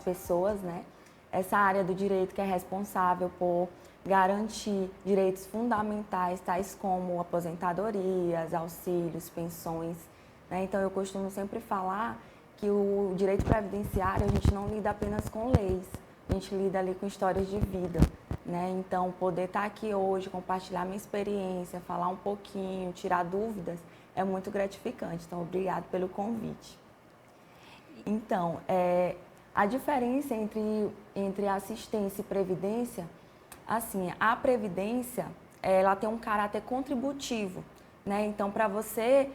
pessoas, né? Essa área do direito que é responsável por garantir direitos fundamentais, tais como aposentadorias, auxílios, pensões, né? Então, eu costumo sempre falar que o direito previdenciário, a gente não lida apenas com leis, a gente lida ali com histórias de vida, né? Então, poder estar aqui hoje, compartilhar minha experiência, falar um pouquinho, tirar dúvidas, é muito gratificante. Então, obrigado pelo convite. Então, a diferença entre assistência e previdência, assim, a previdência, ela tem um caráter contributivo, né? Então, para você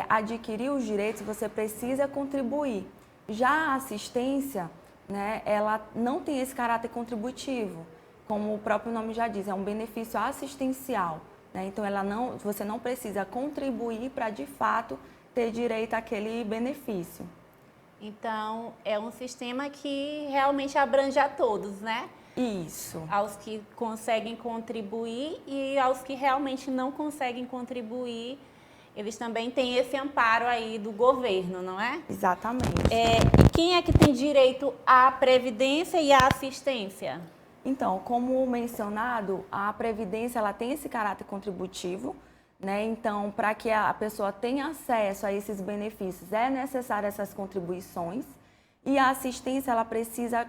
adquirir os direitos, você precisa contribuir. Já a assistência, né, ela não tem esse caráter contributivo, como o próprio nome já diz, é um benefício assistencial, né? Então, você não precisa contribuir para, de fato, ter direito àquele benefício. Então, é um sistema que realmente abrange a todos, né? Isso. Aos que conseguem contribuir e aos que realmente não conseguem contribuir, eles também têm esse amparo aí do governo, não é? Exatamente. E quem é que tem direito à previdência e à assistência? Então, como mencionado, a previdência ela tem esse caráter contributivo, né? Então, para que a pessoa tenha acesso a esses benefícios, é necessário essas contribuições. E a assistência, ela precisa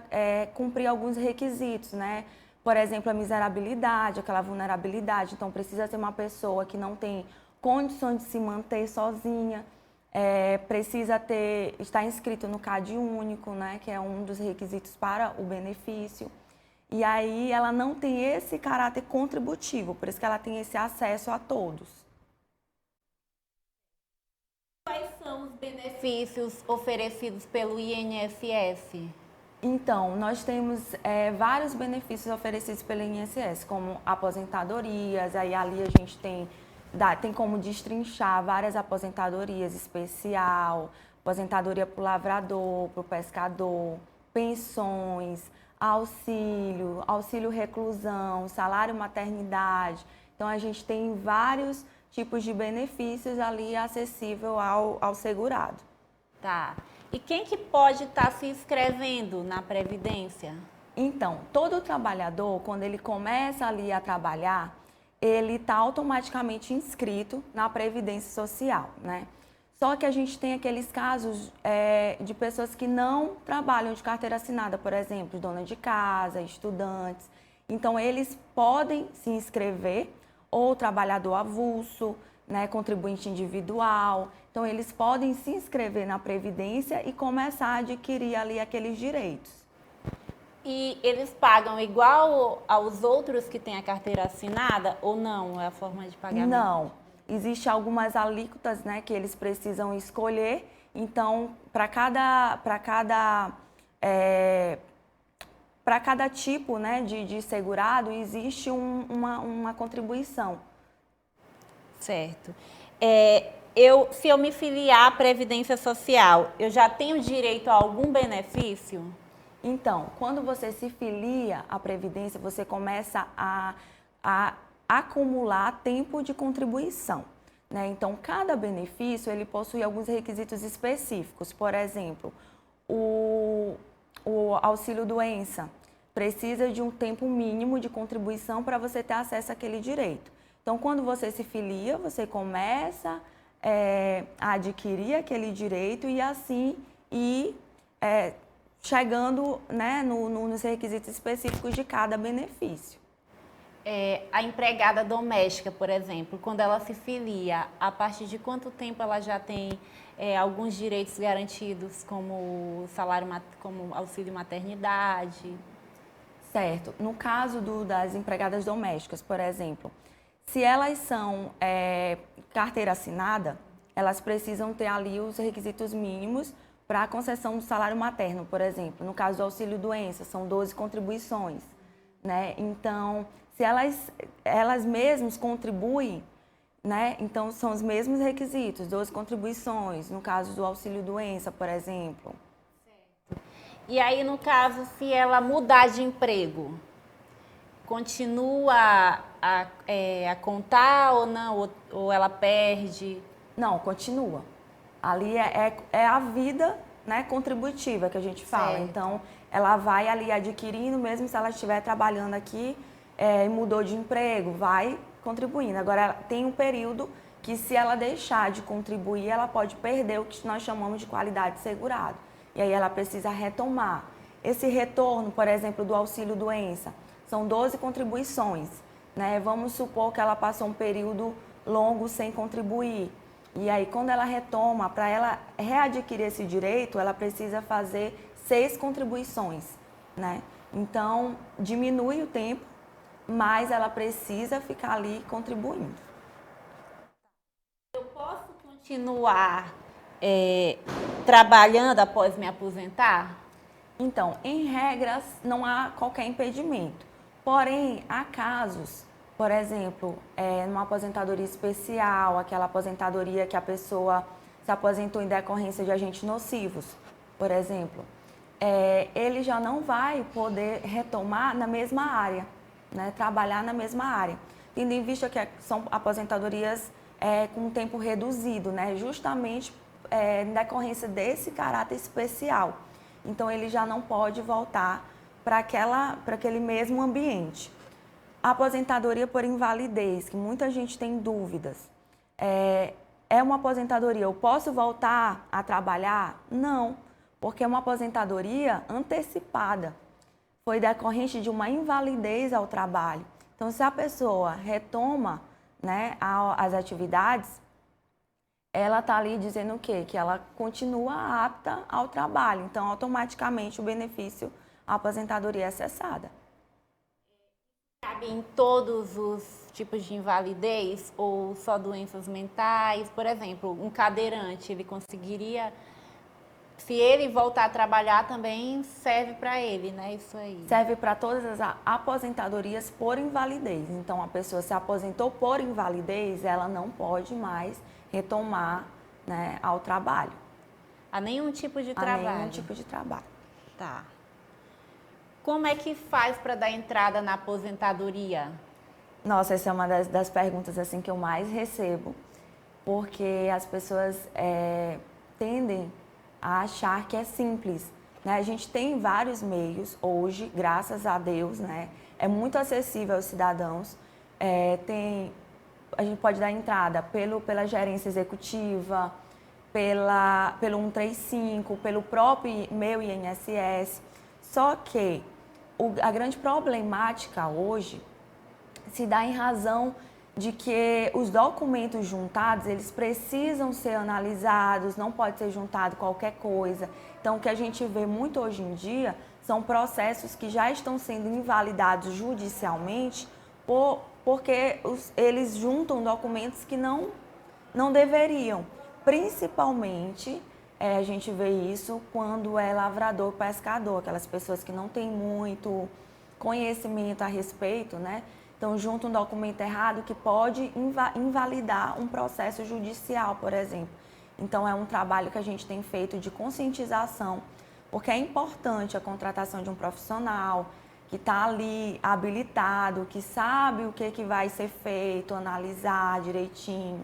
cumprir alguns requisitos, né? Por exemplo, a miserabilidade, aquela vulnerabilidade. Então, precisa ser uma pessoa que não tem condições de se manter sozinha, precisa estar inscrito no CAD único, né? Que é um dos requisitos para o benefício. E aí, ela não tem esse caráter contributivo, por isso que ela tem esse acesso a todos. Quais são os benefícios oferecidos pelo INSS? Então, nós temos vários benefícios oferecidos pelo INSS, como aposentadorias, aí ali a gente tem como destrinchar várias aposentadorias especial, aposentadoria para o lavrador, para o pescador, pensões, auxílio reclusão, salário maternidade. Então, a gente tem vários tipos de benefícios ali acessível ao segurado. Tá. E quem que pode estar se inscrevendo na Previdência? Então, todo trabalhador, quando ele começa ali a trabalhar, ele está automaticamente inscrito na Previdência Social, né? Só que a gente tem aqueles casos de pessoas que não trabalham de carteira assinada, por exemplo, dona de casa, estudantes. Então, eles podem se inscrever, ou trabalhador avulso, né, contribuinte individual. Então, eles podem se inscrever na Previdência e começar a adquirir ali aqueles direitos. E eles pagam igual aos outros que têm a carteira assinada ou não? É a forma de pagamento? Não. Existem algumas alíquotas, né, que eles precisam escolher. Então, para cada tipo, né, de segurado, existe uma contribuição. Certo. Se eu me filiar à Previdência Social, eu já tenho direito a algum benefício? Então, quando você se filia à Previdência, você começa a acumular tempo de contribuição, né? Então, cada benefício, ele possui alguns requisitos específicos. Por exemplo, o auxílio-doença precisa de um tempo mínimo de contribuição para você ter acesso àquele direito. Então, quando você se filia, você começa a adquirir aquele direito e assim ir chegando, né, nos requisitos específicos de cada benefício. A empregada doméstica, por exemplo, quando ela se filia, a partir de quanto tempo ela já tem alguns direitos garantidos, como como auxílio maternidade? Certo. No caso das empregadas domésticas, por exemplo, se elas são carteira assinada, elas precisam ter ali os requisitos mínimos para a concessão do salário materno, por exemplo. No caso do auxílio-doença, são 12 contribuições, né? Então, se elas mesmas contribuem, né? Então, são os mesmos requisitos, 12 contribuições, no caso do auxílio-doença, por exemplo. Certo. E aí, no caso, se ela mudar de emprego, continua a contar ou não? Ou ela perde? Não, continua. Ali é a vida, né, contributiva que a gente fala. Certo. Então, ela vai ali adquirindo, mesmo se ela estiver trabalhando aqui e mudou de emprego, vai contribuindo. Agora, tem um período que, se ela deixar de contribuir, ela pode perder o que nós chamamos de qualidade segurada. E aí ela precisa retomar. Esse retorno, por exemplo, do auxílio-doença, são 12 contribuições, né? Vamos supor que ela passou um período longo sem contribuir. E aí, quando ela retoma, para ela readquirir esse direito, ela precisa fazer 6 contribuições, né? Então, diminui o tempo, mas ela precisa ficar ali contribuindo. Eu posso continuar trabalhando após me aposentar? Então, em regras, não há qualquer impedimento. Porém, há casos, por exemplo, numa aposentadoria especial, aquela aposentadoria que a pessoa se aposentou em decorrência de agentes nocivos, por exemplo, ele já não vai poder retomar na mesma área, né, trabalhar na mesma área, tendo em vista que são aposentadorias com tempo reduzido, né, justamente em decorrência desse caráter especial. Então, ele já não pode voltar para aquele mesmo ambiente. A aposentadoria por invalidez, que muita gente tem dúvidas, é uma aposentadoria, eu posso voltar a trabalhar? Não, porque é uma aposentadoria antecipada. Foi decorrente de uma invalidez ao trabalho. Então, se a pessoa retoma, né, as atividades, ela está ali dizendo o quê? Que ela continua apta ao trabalho. Então, automaticamente, o benefício, a aposentadoria é cessada. Cabe em todos os tipos de invalidez ou só doenças mentais? Por exemplo, um cadeirante, ele conseguiria... Se ele voltar a trabalhar, também serve para ele, né? Isso aí. Serve para todas as aposentadorias por invalidez. Então, a pessoa se aposentou por invalidez, ela não pode mais retomar, né, ao trabalho. A nenhum tipo de trabalho? A nenhum tipo de trabalho. Tá. Como é que faz para dar entrada na aposentadoria? Nossa, essa é uma das perguntas assim que eu mais recebo, porque as pessoas tendem a achar que é simples, né? A gente tem vários meios hoje, graças a Deus, né? É muito acessível aos cidadãos. A gente pode dar entrada pela gerência executiva, pelo 135, pelo próprio meu INSS. Só que a grande problemática hoje se dá em razão de que os documentos juntados, eles precisam ser analisados, não pode ser juntado qualquer coisa. Então, o que a gente vê muito hoje em dia são processos que já estão sendo invalidados judicialmente porque eles juntam documentos que não deveriam. Principalmente, a gente vê isso quando é lavrador, pescador, aquelas pessoas que não têm muito conhecimento a respeito, né? Então, junta um documento errado que pode invalidar um processo judicial, por exemplo. Então, é um trabalho que a gente tem feito de conscientização, porque é importante a contratação de um profissional que está ali habilitado, que sabe o que vai ser feito, analisar direitinho.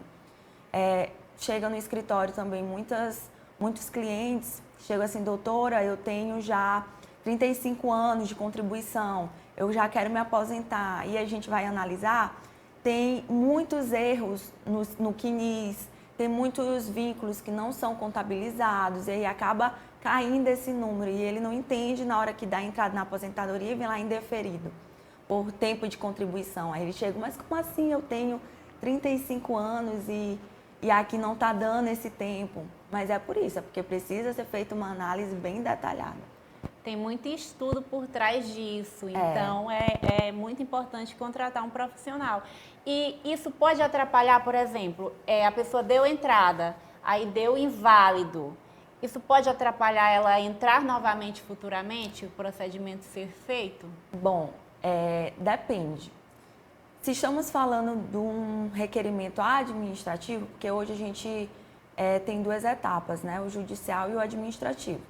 Chega no escritório também muitos clientes chegam assim: doutora, eu tenho já 35 anos de contribuição, eu já quero me aposentar. E a gente vai analisar, tem muitos erros no CNIS, tem muitos vínculos que não são contabilizados, e aí acaba caindo esse número, e ele não entende na hora que dá entrada na aposentadoria e vem lá indeferido por tempo de contribuição. Aí ele chega: mas como assim eu tenho 35 anos e aqui não está dando esse tempo? Mas é por isso, é porque precisa ser feita uma análise bem detalhada. Tem muito estudo por trás disso, então é muito importante contratar um profissional. E isso pode atrapalhar, por exemplo, a pessoa deu entrada, aí deu inválido. Isso pode atrapalhar ela a entrar novamente futuramente, o procedimento ser feito? Bom, depende. Se estamos falando de um requerimento administrativo, porque hoje a gente tem 2 etapas, né? O judicial e o administrativo.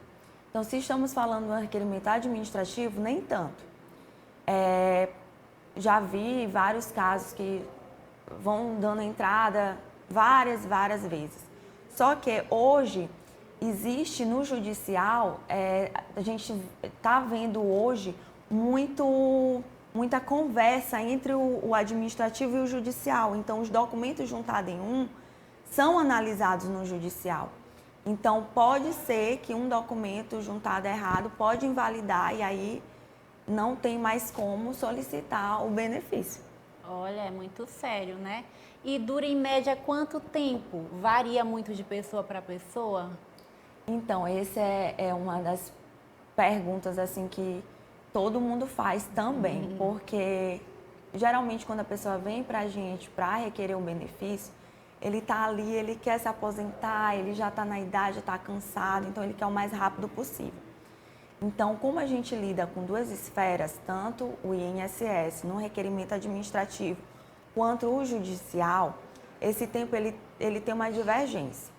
Então, se estamos falando de um requerimento administrativo, nem tanto. Já vi vários casos que vão dando entrada várias vezes. Só que hoje existe no judicial, a gente está vendo hoje muita conversa entre o administrativo e o judicial. Então, os documentos juntados em um são analisados no judicial. Então, pode ser que um documento juntado errado pode invalidar e aí não tem mais como solicitar o benefício. Olha, é muito sério, né? E dura em média quanto tempo? Varia muito de pessoa para pessoa? Então, essa é uma das perguntas assim que todo mundo faz também, porque geralmente quando a pessoa vem para a gente para requerer um benefício, ele está ali, ele quer se aposentar, ele já está na idade, já está cansado, então ele quer o mais rápido possível. Então, como a gente lida com duas esferas, tanto o INSS no requerimento administrativo quanto o judicial, esse tempo ele tem uma divergência.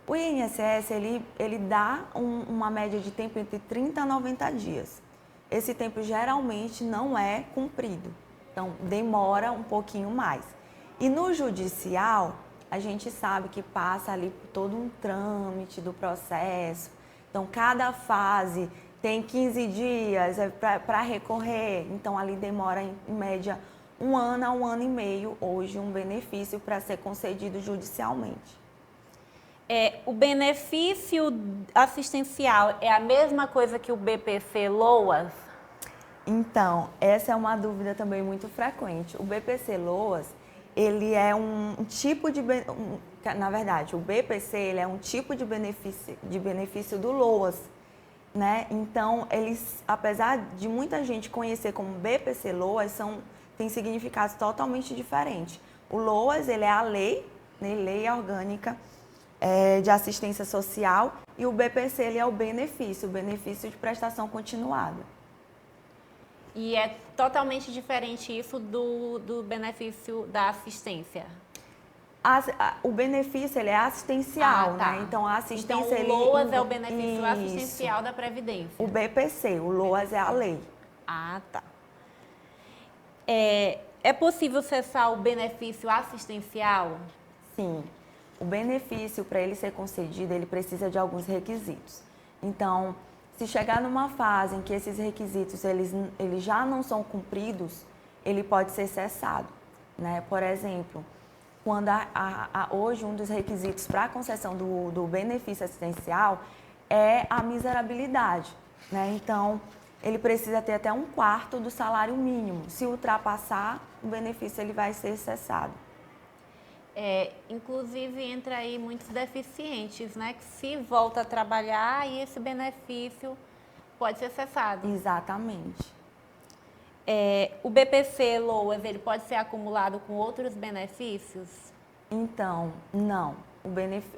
O INSS ele dá uma média de tempo entre 30 a 90 dias. Esse tempo geralmente não é cumprido, então demora um pouquinho mais. E no judicial, a gente sabe que passa ali por todo um trâmite do processo. Então, cada fase tem 15 dias para recorrer. Então, ali demora, em média, 1 ano a 1 ano e meio, hoje, um benefício para ser concedido judicialmente. O benefício assistencial é a mesma coisa que o BPC-LOAS? Então, essa é uma dúvida também muito frequente. O BPC-LOAS, ele é um tipo de... na verdade, o BPC ele é um tipo de benefício do LOAS, né? Então, eles, apesar de muita gente conhecer como BPC-LOAS, tem significados totalmente diferentes. O LOAS, ele é a lei, né? Lei orgânica de assistência social, e o BPC ele é o benefício de prestação continuada. E é totalmente diferente isso do benefício da assistência? O benefício ele é assistencial, tá. né? Então, a assistência... Então, o LOAS é o benefício assistencial da Previdência. O BPC, o LOAS é a lei. Ah, tá. É possível cessar o benefício assistencial? Sim. O benefício, para ele ser concedido, ele precisa de alguns requisitos. Então, se chegar numa fase em que esses requisitos eles já não são cumpridos, ele pode ser cessado, né? Por exemplo, quando hoje um dos requisitos para a concessão do benefício assistencial é a miserabilidade, né? Então, ele precisa ter até 1/4 do salário mínimo. Se ultrapassar, o benefício ele vai ser cessado. Inclusive, entra aí muitos deficientes, né? Que se volta a trabalhar e esse benefício pode ser cessado. Exatamente. O BPC-LOAS, ele pode ser acumulado com outros benefícios? Então, não.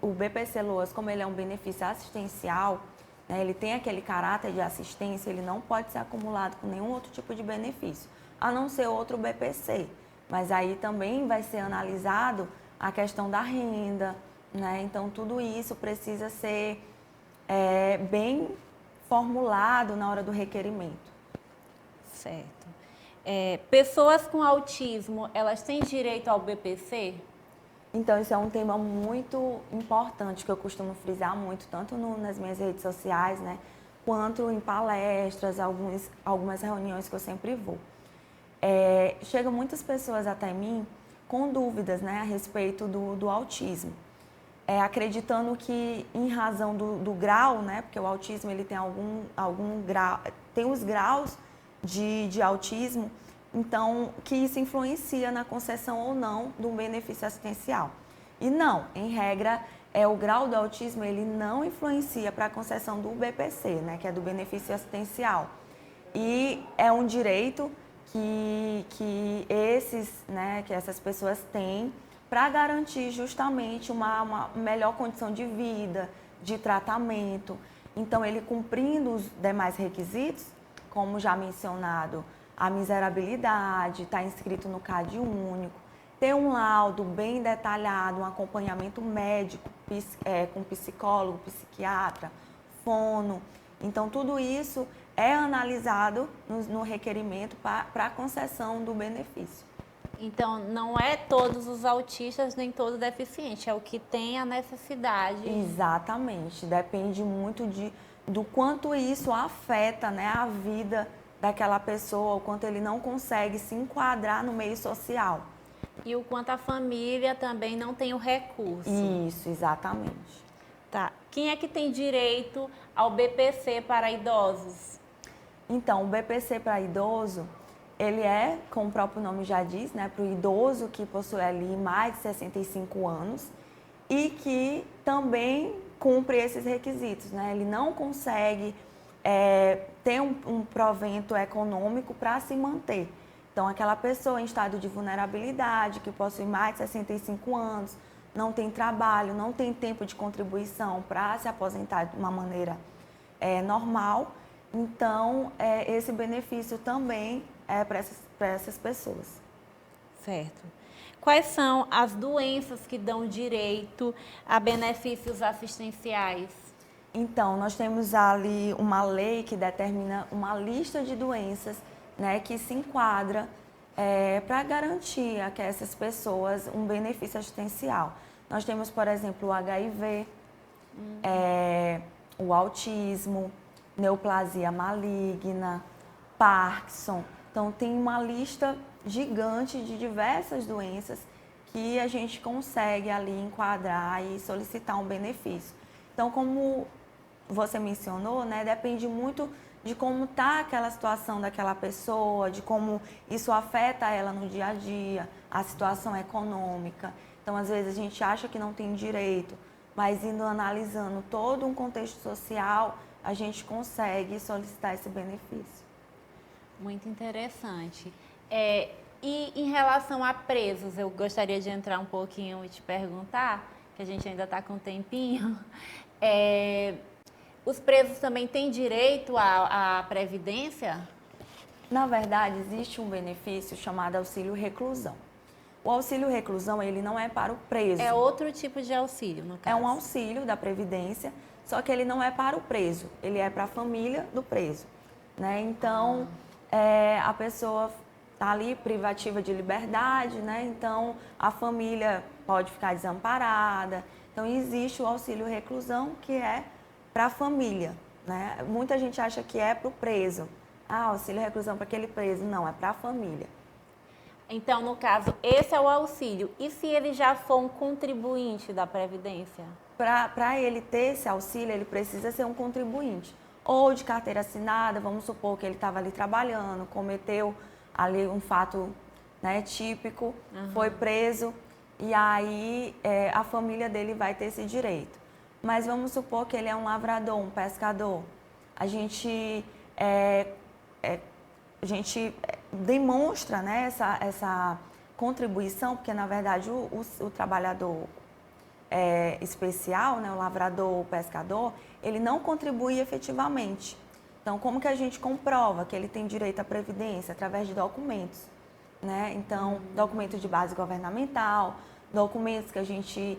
O BPC-LOAS, como ele é um benefício assistencial, né, ele tem aquele caráter de assistência, ele não pode ser acumulado com nenhum outro tipo de benefício, a não ser outro BPC. Mas aí também vai ser analisado a questão da renda, né? Então, tudo isso precisa ser bem formulado na hora do requerimento. Certo. Pessoas com autismo, elas têm direito ao BPC? Então, isso é um tema muito importante que eu costumo frisar muito, tanto nas minhas redes sociais, né? Quanto em palestras, algumas reuniões que eu sempre vou. Chegam muitas pessoas até mim com dúvidas, né, a respeito do autismo, acreditando que em razão do grau, né, porque o autismo ele tem algum grau, tem os graus de autismo, então que isso influencia na concessão ou não do benefício assistencial. E não, em regra, o grau do autismo ele não influencia para a concessão do BPC, né, que é do benefício assistencial. E é um direito que essas pessoas têm para garantir justamente uma melhor condição de vida, de tratamento. Então, ele cumprindo os demais requisitos, como já mencionado, a miserabilidade, está inscrito no CAD único, ter um laudo bem detalhado, um acompanhamento médico com psicólogo, psiquiatra, fono. Então, tudo isso é analisado no requerimento para a concessão do benefício. Então, não é todos os autistas, nem todo deficiente, é o que tem a necessidade. Exatamente, depende muito do quanto isso afeta, né, a vida daquela pessoa, o quanto ele não consegue se enquadrar no meio social. E o quanto a família também não tem o recurso. Isso, exatamente. Tá. Quem é que tem direito ao BPC para idosos? Então, o BPC para idoso, ele é, como o próprio nome já diz, né, para o idoso que possui ali mais de 65 anos e que também cumpre esses requisitos, né? Ele não consegue ter um provento econômico para se manter. Então, aquela pessoa em estado de vulnerabilidade, que possui mais de 65 anos, não tem trabalho, não tem tempo de contribuição para se aposentar de uma maneira normal, então esse benefício também é para essas pessoas. Certo. Quais são as doenças que dão direito a benefícios assistenciais? Então, nós temos ali uma lei que determina uma lista de doenças, né, que se enquadra para garantir a que essas pessoas um benefício assistencial. Nós temos, por exemplo, o HIV, o autismo, neoplasia maligna, Parkinson. Então, tem uma lista gigante de diversas doenças que a gente consegue ali enquadrar e solicitar um benefício. Então, como você mencionou, né, depende muito de como está aquela situação daquela pessoa, de como isso afeta ela no dia a dia, a situação econômica. Então, às vezes, a gente acha que não tem direito, mas indo analisando todo um contexto social, a gente consegue solicitar esse benefício. Muito interessante. E em relação a presos, eu gostaria de entrar um pouquinho e te perguntar, que a gente ainda está com um tempinho. Os presos também têm direito à previdência? Na verdade, existe um benefício chamado auxílio reclusão. O auxílio reclusão, ele não é para o preso. É outro tipo de auxílio, no caso. É um auxílio da Previdência, só que ele não é para o preso, ele é para a família do preso, né? Então, a pessoa está ali privativa de liberdade, né? Então, a família pode ficar desamparada. Então, existe o auxílio reclusão, que é para a família, né? Muita gente acha que é para o preso. Auxílio reclusão para aquele preso. Não, é para a família. Então, no caso, esse é o auxílio. E se ele já for um contribuinte da Previdência? Para ele ter esse auxílio, ele precisa ser um contribuinte. Ou de carteira assinada, vamos supor que ele estava ali trabalhando, cometeu ali um fato, né, típico, foi preso, e aí a família dele vai ter esse direito. Mas vamos supor que ele é um lavrador, um pescador. A gente demonstra, né, essa contribuição, porque na verdade o trabalhador especial, né, o lavrador, o pescador, ele não contribui efetivamente. Então, como que a gente comprova que ele tem direito à previdência? Através de documentos, né? Então, documentos de base governamental, documentos que a gente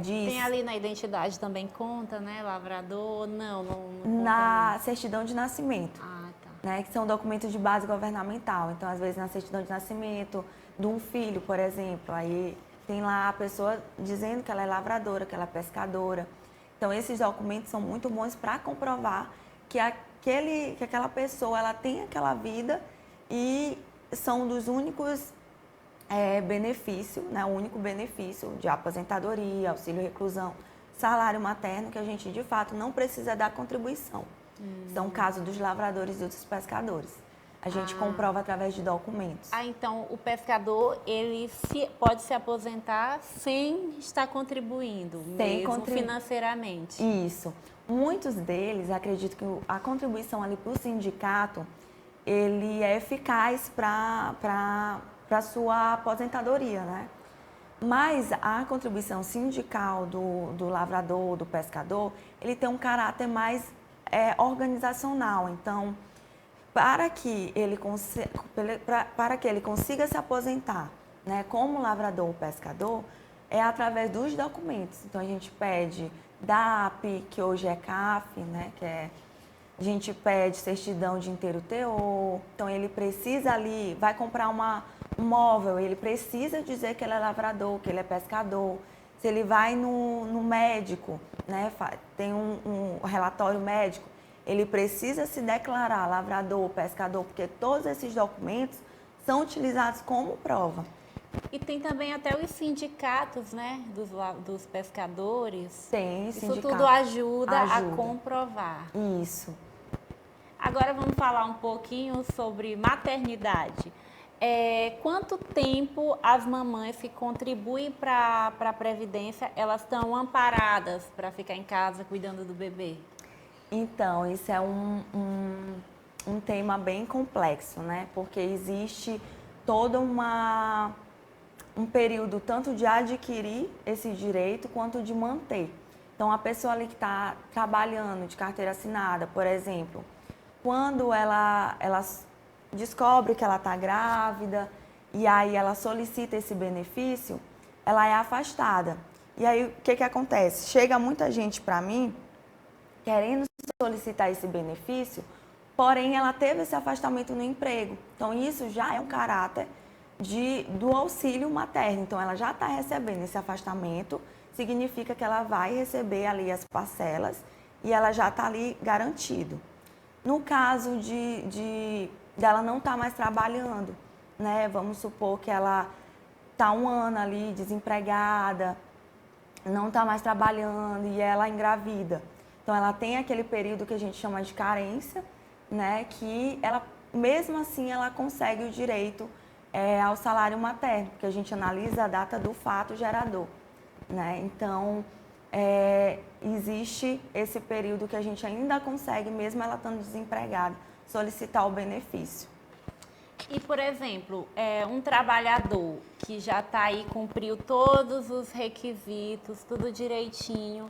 diz... Tem ali na identidade também conta, né? Lavrador, não conta. Na certidão de nascimento. Ah, tá. Né, que são documentos de base governamental. Então, às vezes, na certidão de nascimento de um filho, por exemplo, aí tem lá a pessoa dizendo que ela é lavradora, que ela é pescadora. Então, esses documentos são muito bons para comprovar que aquela pessoa ela tem aquela vida e são dos únicos benefícios, né, o único benefício de aposentadoria, auxílio reclusão, salário materno, que a gente, de fato, não precisa dar contribuição. São casos dos lavradores e dos pescadores. A gente comprova através de documentos. Então o pescador, ele pode se aposentar sem estar contribuindo, mesmo financeiramente. Isso. Muitos deles, acredito que a contribuição ali para o sindicato, ele é eficaz para a sua aposentadoria, né? Mas a contribuição sindical do lavrador, do pescador, ele tem um caráter mais organizacional. Então, para que ele consiga se aposentar, né, como lavrador ou pescador, é através dos documentos. Então, a gente pede DAP, que hoje é CAF, né, a gente pede certidão de inteiro teor. Então, ele precisa ali, vai comprar um móvel, ele precisa dizer que ele é lavrador, que ele é pescador. Se ele vai no médico, né, tem um relatório médico, ele precisa se declarar lavrador, pescador, porque todos esses documentos são utilizados como prova. E tem também até os sindicatos, né, dos pescadores. Tem Isso sindicato. tudo ajuda a comprovar. Isso. Agora vamos falar um pouquinho sobre maternidade. Quanto tempo as mamães que contribuem para a Previdência, elas estão amparadas para ficar em casa cuidando do bebê? Então, isso é um tema bem complexo, né? Porque existe todo um período tanto de adquirir esse direito quanto de manter. Então, a pessoa ali que está trabalhando de carteira assinada, por exemplo, quando ela descobre que ela está grávida e aí ela solicita esse benefício, ela é afastada. E aí, o que acontece? Chega muita gente para mim querendo solicitar esse benefício, porém ela teve esse afastamento no emprego. Então, isso já é um caráter do auxílio materno. Então, ela já está recebendo esse afastamento, significa que ela vai receber ali as parcelas e ela já está ali garantido. No caso dela não estar mais trabalhando, né? Vamos supor que ela está um ano ali desempregada, não está mais trabalhando e ela engravida. Então, ela tem aquele período que a gente chama de carência, né? Que ela, mesmo assim, ela consegue o direito ao salário materno, porque a gente analisa a data do fato gerador, né? Então, existe esse período que a gente ainda consegue, mesmo ela estando desempregada, solicitar o benefício. E, por exemplo, um trabalhador que já está aí, cumpriu todos os requisitos, tudo direitinho,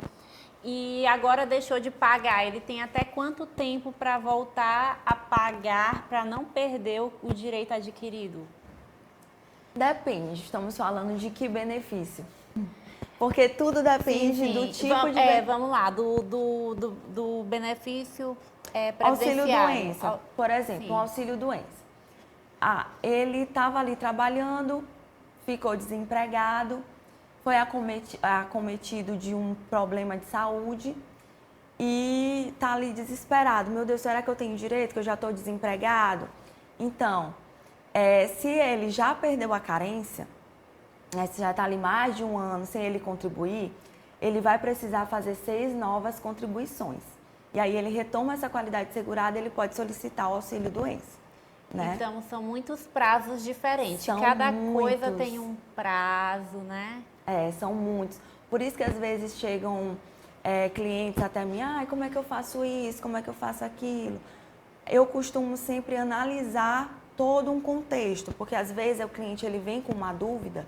e agora deixou de pagar, ele tem até quanto tempo para voltar a pagar para não perder o direito adquirido? Depende, estamos falando de que benefício? Porque tudo depende sim. do tipo de benefício. Vamos lá, do benefício previdenciário. Auxílio-doença, por exemplo, Sim. um auxílio-doença. Ele estava ali trabalhando, ficou desempregado, foi acometido de um problema de saúde e está ali desesperado. Meu Deus, será que eu tenho direito, que eu já estou desempregado? Então, se ele já perdeu a carência, se já está ali mais de um ano sem ele contribuir, ele vai precisar fazer 6 novas contribuições. E aí ele retoma essa qualidade segurada, ele pode solicitar o auxílio-doença. Né? Então, são muitos prazos diferentes. São Cada muitos. coisa tem um prazo, né? São muitos. Por isso que às vezes chegam clientes até mim, como é que eu faço isso, como é que eu faço aquilo? Eu costumo sempre analisar todo um contexto, porque às vezes o cliente ele vem com uma dúvida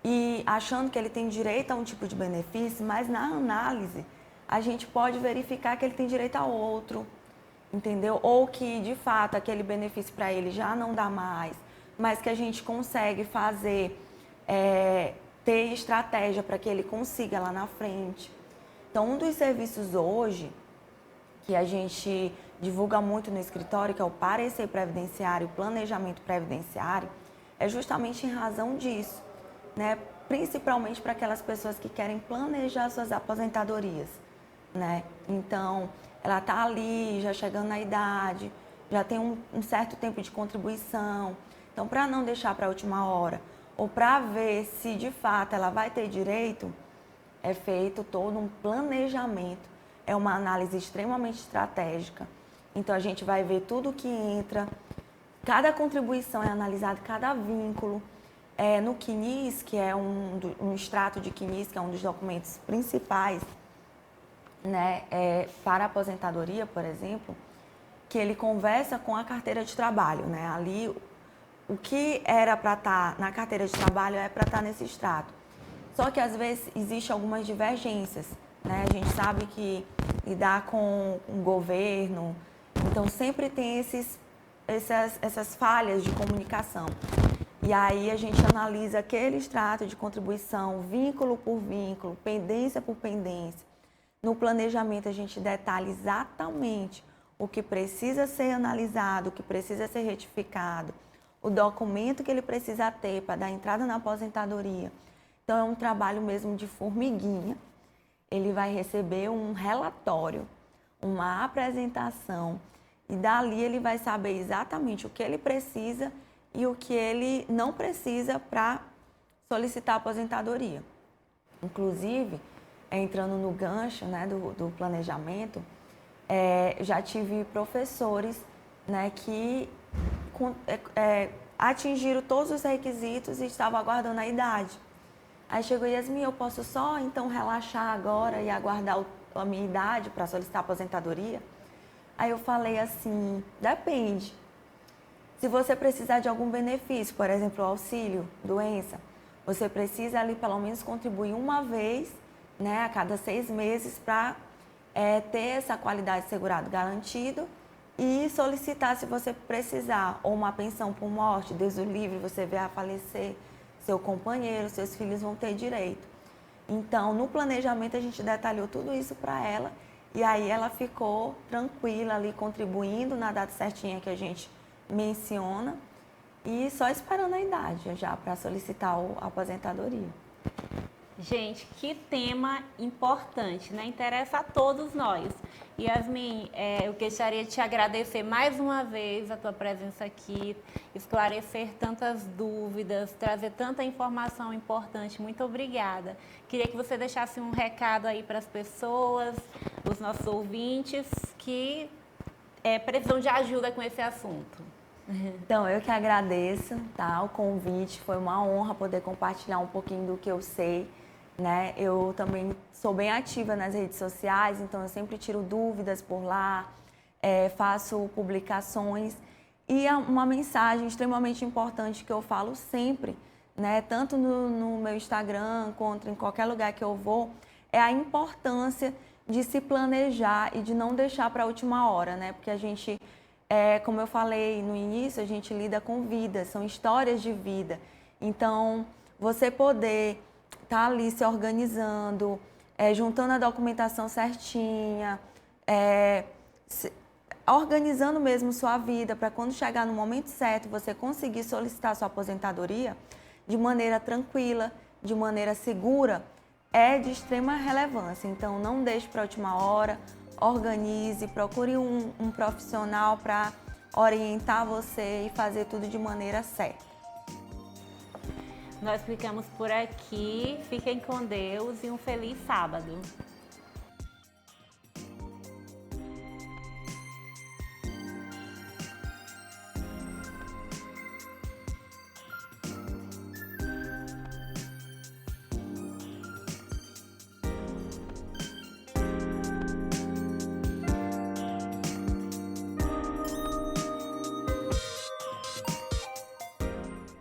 e achando que ele tem direito a um tipo de benefício, mas na análise a gente pode verificar que ele tem direito a outro, entendeu? Ou que de fato aquele benefício para ele já não dá mais, mas que a gente consegue fazer, ter estratégia para que ele consiga lá na frente. Então, um dos serviços hoje que a gente divulga muito no escritório, que é o parecer previdenciário, o planejamento previdenciário, é justamente em razão disso, né? Principalmente para aquelas pessoas que querem planejar suas aposentadorias, né? Então, ela está ali, já chegando na idade, já tem um certo tempo de contribuição. Então, para não deixar para a última hora, ou para ver se de fato ela vai ter direito, é feito todo um planejamento. É uma análise extremamente estratégica. Então, a gente vai ver tudo que entra, cada contribuição é analisada, cada vínculo. No CNIS, que é um extrato de CNIS, que é um dos documentos principais, né, para a aposentadoria, por exemplo, que ele conversa com a carteira de trabalho, né? Ali, o que era para estar na carteira de trabalho é para estar nesse extrato. Só que às vezes existem algumas divergências, né? A gente sabe que lidar com o governo, então sempre tem essas falhas de comunicação. E aí a gente analisa aquele extrato de contribuição, vínculo por vínculo, pendência por pendência. No planejamento a gente detalha exatamente o que precisa ser analisado, o que precisa ser retificado, o documento que ele precisa ter para dar entrada na aposentadoria. Então, é um trabalho mesmo de formiguinha. Ele vai receber um relatório, uma apresentação, e dali ele vai saber exatamente o que ele precisa e o que ele não precisa para solicitar a aposentadoria. Inclusive, entrando no gancho, né, do planejamento, já tive professores, né, que atingiram todos os requisitos e estavam aguardando a idade. Aí chegou Yasmin, eu posso só então relaxar agora e aguardar a minha idade para solicitar a aposentadoria? Aí eu falei assim, depende. Se você precisar de algum benefício, por exemplo, auxílio, doença, você precisa ali pelo menos contribuir uma vez, né, a cada 6 meses para ter essa qualidade de segurado garantido e solicitar, se você precisar, ou uma pensão por morte, Deus o livre, você vier a falecer, seu companheiro, seus filhos vão ter direito. Então, no planejamento, a gente detalhou tudo isso para ela e aí ela ficou tranquila ali, contribuindo na data certinha que a gente menciona e só esperando a idade já para solicitar a aposentadoria. Gente, que tema importante, né? Interessa a todos nós. Yasmin, eu gostaria de te agradecer mais uma vez a tua presença aqui, esclarecer tantas dúvidas, trazer tanta informação importante. Muito obrigada. Queria que você deixasse um recado aí para as pessoas, os nossos ouvintes, que precisam de ajuda com esse assunto. Então, eu que agradeço, tá, o convite. Foi uma honra poder compartilhar um pouquinho do que eu sei. Né? Eu também sou bem ativa nas redes sociais, então eu sempre tiro dúvidas por lá, faço publicações. E uma mensagem extremamente importante que eu falo sempre, né? Tanto no meu Instagram quanto em qualquer lugar que eu vou, é a importância de se planejar e de não deixar para a última hora, né? Porque a gente, como eu falei no início, a gente lida com vidas, são histórias de vida. Então, você poder tá ali se organizando, juntando a documentação certinha, organizando mesmo sua vida para quando chegar no momento certo você conseguir solicitar sua aposentadoria de maneira tranquila, de maneira segura, é de extrema relevância. Então não deixe para a última hora, organize, procure um profissional para orientar você e fazer tudo de maneira certa. Nós ficamos por aqui, fiquem com Deus e um feliz sábado.